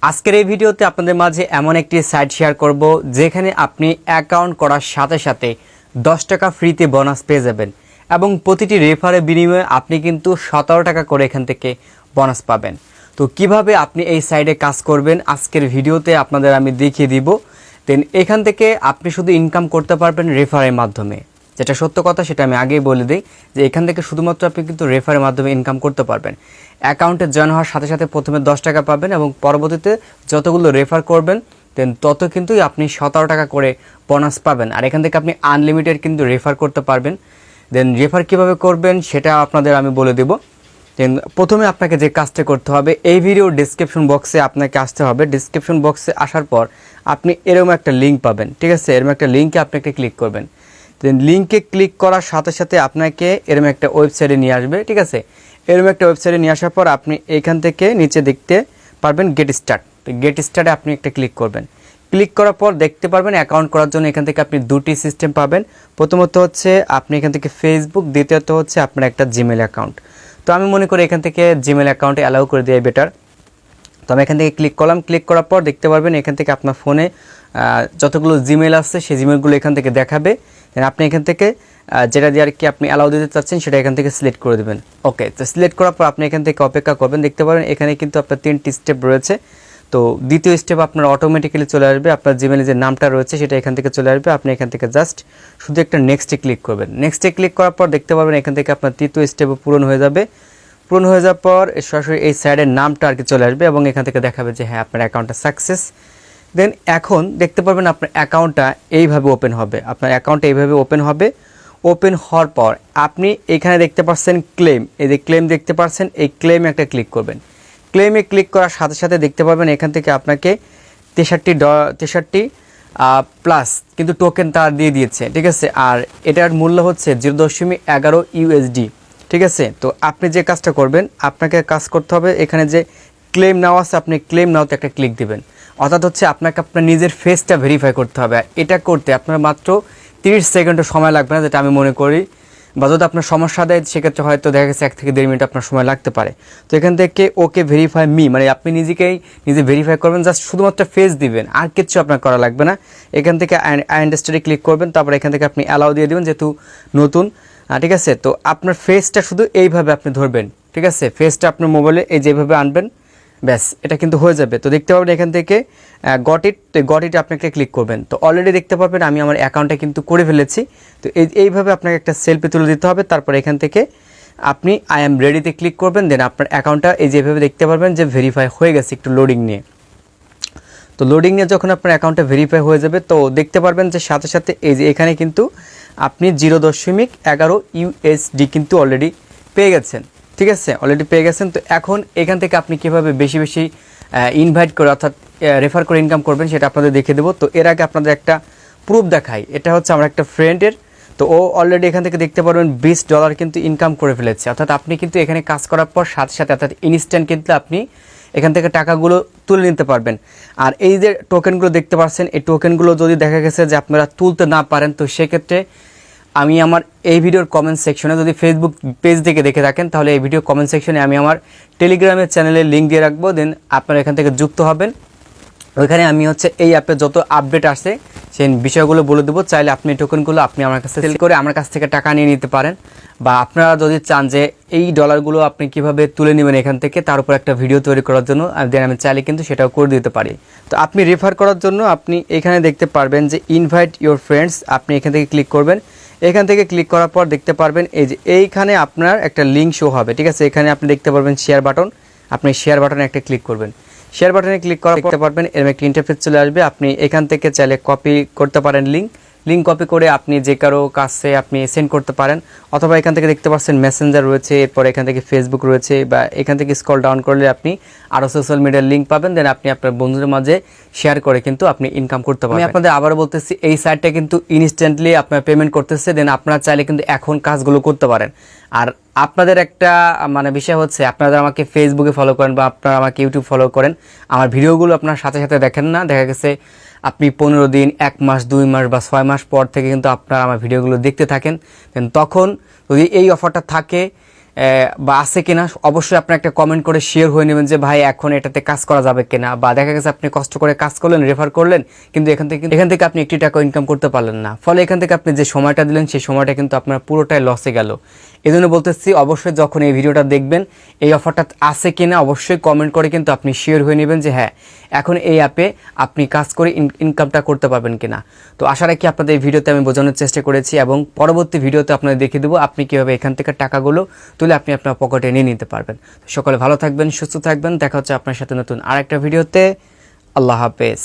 আজকের এই ভিডিওতে আপনাদের মাঝে এমন একটি সাইট শেয়ার করব যেখানে আপনি অ্যাকাউন্ট করার সাথে সাথে 10 টাকা ফ্রিতে বোনাস পেয়ে যাবেন এবং প্রতিটি রেফারের বিনিময়ে আপনি কিন্তু 17 টাকা করে এখান থেকে বোনাস পাবেন। তো কিভাবে আপনি এই সাইটে কাজ করবেন আজকের ভিডিওতে আপনাদের আমি দেখিয়ে দিব। দেন এখান থেকে আপনি শুধু ইনকাম করতে পারবেন রেফারের মাধ্যমে। যেটা সত্য কথা সেটা আমি আগেই বলে দিই যে এখান থেকে শুধুমাত্র আপনি কিন্তু রেফারের মাধ্যমে ইনকাম করতে পারবেন। অ্যাকাউন্টে জয়েন হওয়ার সাথে সাথে প্রথমে 10 টাকা পাবেন এবং পরবর্তীতে যতগুলো রেফার করবেন দেন তত কিন্তু আপনি 17 টাকা করে বোনাস পাবেন। আর এখান থেকে আপনি আনলিমিটেড কিন্তু রেফার করতে পারবেন। দেন রেফার কিভাবে করবেন সেটা আপনাদের আমি বলে দেব। দেন প্রথমে আপনাকে যে কাজটা করতে হবে, এই ভিডিওর ডেসক্রিপশন বক্সে আপনাকে আসতে হবে। ডেসক্রিপশন বক্সে আসার পর আপনি এরকম একটা লিঙ্ক পাবেন, ঠিক আছে? এরকম একটা লিঙ্কে আপনি একটা ক্লিক করবেন। দেন লিঙ্কে ক্লিক করার সাথে সাথে আপনাকে এরকম একটা ওয়েবসাইটে নিয়ে আসবে, ঠিক আছে? এরকম একটা ওয়েবসাইটে নিয়ে আসার পর আপনি এখান থেকে নিচে দেখতে পারবেন গেট স্টার্ট। তো গেট স্টার্টে আপনি একটা ক্লিক করবেন। ক্লিক করার পর দেখতে পারবেন অ্যাকাউন্ট করার জন্য এখান থেকে আপনি দুটি সিস্টেম পাবেন। প্রথমত হচ্ছে আপনি এখান থেকে ফেসবুক, দ্বিতীয়ত হচ্ছে আপনার একটা জিমেল অ্যাকাউন্ট। তো আমি মনে করি এখান থেকে জিমেল অ্যাকাউন্টে অ্যালাউ করে দেওয়া বেটার। তো আমি এখান থেকে ক্লিক করলাম। ক্লিক করার পর দেখতে পারবেন এখান থেকে আপনার ফোনে যতগুলো জিমেল আছে সেই জিমেলগুলো এখান থেকে দেখাবে। আপনি এখান থেকে যেটা দিয়ে আর কি আপনি অ্যালাউ দিতে চাচ্ছেন সেটা এখান থেকে সিলেক্ট করে দেবেন। ওকে, তো সিলেক্ট করার পর আপনি এখান থেকে অপেক্ষা করবেন। দেখতে পারেন এখানে কিন্তু আপনার 3টি স্টেপ রয়েছে। তো দ্বিতীয় স্টেপ আপনার অটোমেটিক্যালি চলে আসবে, আপনার জিমেলে যে নামটা রয়েছে সেটা এখান থেকে চলে আসবে। আপনি এখান থেকে জাস্ট শুধু একটা নেক্সটে ক্লিক করবেন। নেক্সটে ক্লিক করার পর দেখতে পারবেন এখান থেকে আপনার তৃতীয় স্টেপও পূরণ হয়ে যাবে। পূরণ হয়ে যাওয়ার পর সরাসরি এই সাইডের নামটা আর কি চলে আসবে এবং এখান থেকে দেখাবে যে হ্যাঁ আপনার অ্যাকাউন্টটা সাকসেস। দেন এখন দেখতে পারবেন আপনার অ্যাকাউন্টটা এইভাবে ওপেন হবে। আপনার অ্যাকাউন্টটা এইভাবে ওপেন হবে। ওপেন হওয়ার পর আপনি এখানে দেখতে পাচ্ছেন ক্লেম, এই যে ক্লেম দেখতে পাচ্ছেন, এই ক্লেমে একটা ক্লিক করবেন। ক্লেমে ক্লিক করার সাথে সাথে দেখতে পারবেন এখান থেকে আপনাকে 63 প্লাস কিন্তু টোকেন তার দিয়ে দিয়েছে, ঠিক আছে? আর এটার মূল্য হচ্ছে 0.11 USD, ঠিক আছে? তো আপনি যে কাজটা করবেন, আপনাকে কাজ করতে হবে এখানে যে ক্লেম নাও আছে, আপনি ক্লেম নাওতে একটা ক্লিক দিবেন। অর্থাৎ হচ্ছে আপনাকে আপনার নিজের ফেসটা ভেরিফাই করতে হবে। এটা করতে আপনার মাত্র 30 সেকেন্ডও সময় লাগবে না, যেটা আমি মনে করি। বা যদি আপনার সমস্যা দেয় সেক্ষেত্রে হয়তো দেখা গেছে 1 থেকে 1.5 মিনিট আপনার সময় লাগতে পারে। তো এখান থেকে ওকে ভেরিফাই মি, মানে আপনি নিজে ভেরিফাই করবেন, জাস্ট শুধুমাত্র ফেস দিবেন, আর কিচ্ছু আপনার করা লাগবে না। এখান থেকে আই আন্ডারস্ট্যান্ডে ক্লিক করবেন, তারপর এখান থেকে আপনি অ্যালাউ দিয়ে দেবেন যেহেতু নতুন, ঠিক আছে? তো আপনার ফেসটা শুধু এইভাবে আপনি ধরবেন, ঠিক আছে? ফেসটা আপনার মোবাইলে এই যেভাবে আনবেন, ব্যাস এটা কিন্তু হয়ে যাবে। তো দেখতে পাবেন এখান থেকে গট ইট আপনি একটা ক্লিক করবেন। তো অলরেডি দেখতে পাবেন আমি আমার অ্যাকাউন্টটা কিন্তু করে ফেলেছি। তো এইভাবে আপনাকে একটা সেলফি তুলে দিতে হবে। তারপর এখান থেকে আপনি আই এম রেডিতে ক্লিক করবেন। দেন আপনার অ্যাকাউন্টটা এই যেভাবে দেখতে পারবেন যে ভেরিফাই হয়ে গেছে, একটু লোডিং নিয়ে। তো লোডিং নিয়ে যখন আপনার অ্যাকাউন্টটা ভেরিফাই হয়ে যাবে তো দেখতে পারবেন যে সাথে সাথে এই যে এখানে কিন্তু আপনি 0.11 USD কিন্তু অলরেডি পেয়ে গেছেন, ঠিক আছে? অলরেডি পেয়ে গেছেন। তো এখন এখান থেকে আপনি কীভাবে বেশি বেশি ইনভাইট করে অর্থাৎ রেফার করে ইনকাম করবেন সেটা আপনাদের দেখিয়ে দেবো। তো এর আগে আপনাদের একটা প্রুফ দেখাই। এটা হচ্ছে আমার একটা ফ্রেন্ডের। তো ও অলরেডি এখান থেকে দেখতে পারবেন $20 কিন্তু ইনকাম করে ফেলেছে। অর্থাৎ আপনি কিন্তু এখানে কাজ করার পর সাথে সাথে অর্থাৎ ইনস্ট্যান্ট কিন্তু আপনি এখান থেকে টাকাগুলো তুলে নিতে পারবেন। আর এই যে টোকেনগুলো দেখতে পাচ্ছেন, এই টোকেনগুলো যদি দেখা গেছে যে আপনারা তুলতে না পারেন তো সেক্ষেত্রে আমি আমার এই ভিডিওর কমেন্ট সেকশনে, যদি ফেসবুক পেজ থেকে দেখে থাকেন তাহলে এই ভিডিও কমেন্ট সেকশনে আমি আমার টেলিগ্রামের চ্যানেলের লিঙ্ক দিয়ে রাখবো। দেন আপনারা এখান থেকে যুক্ত হবেন। ওইখানে আমি হচ্ছে এই অ্যাপে যত আপডেট আসে সেই বিষয়গুলো বলে দেবো। চাইলে আপনি টোকেনগুলো আপনি আমার কাছে সেল করে আমার কাছ থেকে টাকা নিয়ে নিতে পারেন। বা আপনারা যদি চান যে এই ডলারগুলো আপনি কিভাবে তুলে নেবেন এখান থেকে, তার উপর একটা ভিডিও তৈরি করার জন্য দেন আমি চাইলে কিন্তু সেটাও করে দিতে পারি। তো আপনি রেফার করার জন্য আপনি এখানে দেখতে পারবেন যে ইনভাইট ইউর ফ্রেন্ডস, আপনি এখান থেকে ক্লিক করবেন। এখান থেকে ক্লিক করার পর দেখতে পারবেন এই যে এইখানে আপনার একটা লিঙ্ক শো হবে, ঠিক আছে? এখানে আপনি দেখতে পারবেন শেয়ার বাটন, আপনি শেয়ার বাটনে একটা ক্লিক করবেন। শেয়ার বাটনে ক্লিক করার পর দেখতে পারবেন এরকম একটা ইন্টারফেস চলে আসবে। আপনি এখান থেকে চাইলে কপি করতে পারেন লিঙ্ক কপি করে আপনি যে কারো কাছে আপনি সেন্ড করতে পারেন। অথবা এখান থেকে দেখতে পাচ্ছেন মেসেঞ্জার রয়েছে, এরপর এখান থেকে ফেসবুক রয়েছে, বা এখান থেকে স্ক্রল ডাউন করলে আপনি আরও সোশ্যাল মিডিয়ার লিঙ্ক পাবেন। দেন আপনি আপনার বন্ধুদের মাঝে শেয়ার করে কিন্তু আপনি ইনকাম করতে পারবেন। আমি আপনাদের আবারও বলতেছি এই সাইটটা কিন্তু ইনস্ট্যান্টলি আপনার পেমেন্ট করতেছে। দেন আপনারা চাইলে কিন্তু এখন কাজগুলো করতে পারেন। আর আপনাদের একটা মানে বিষয় হচ্ছে আপনারা আমাকে ফেসবুকে ফলো করেন বা আপনারা আমাকে ইউটিউব ফলো করেন, আমার ভিডিওগুলো আপনার সাথে সাথে দেখেন না। দেখা গেছে আপনি 15 দিন, 1 মাস, 2 মাস বা 6 মাস পর থেকে কিন্তু আপনারা আমার ভিডিওগুলো দেখতে থাকেন। দেন তখন যদি এই অফারটা থাকে বা আছে কিনা অবশ্যই আপনি একটা কমেন্ট করে শেয়ার হয়ে নেবেন যে ভাই এখন এটাতে কাজ করা যাবে কিনা, বা দেখা গেছে আপনি কষ্ট করে কাজ করলেন, রেফার করলেন, কিন্তু এখান থেকে আপনি একটি টাকা ইনকাম করতে পারলেন না, ফলে এখান থেকে আপনি যে সময়টা দিলেন সেই সময়টা কিন্তু আপনার পুরোটাই লসে গেল। এই জন্য বলতেছি অবশ্যই যখন এই ভিডিওটা দেখবেন এই অফারটা আছে কিনা অবশ্যই কমেন্ট করে কিন্তু আপনি শেয়ার হয়ে নেবেন যে হ্যাঁ এখন এই অ্যাপে আপনি কাজ করে ইনকামটা করতে পারবেন কিনা। তো আশা রাখি আপনাদের এই ভিডিওতে আমি বোঝানোর চেষ্টা করেছি, এবং পরবর্তী ভিডিওতে আপনাদের দেখিয়ে দেবো আপনি কীভাবে এখান থেকে টাকাগুলো তুলে আপনি আপনার পকেটে নিয়ে নিতে পারবেন। সকলে ভালো থাকবেন, সুস্থ থাকবেন, দেখা হচ্ছে আপনার সাথে নতুন আরেকটা ভিডিওতে। আল্লাহ হাফেজ।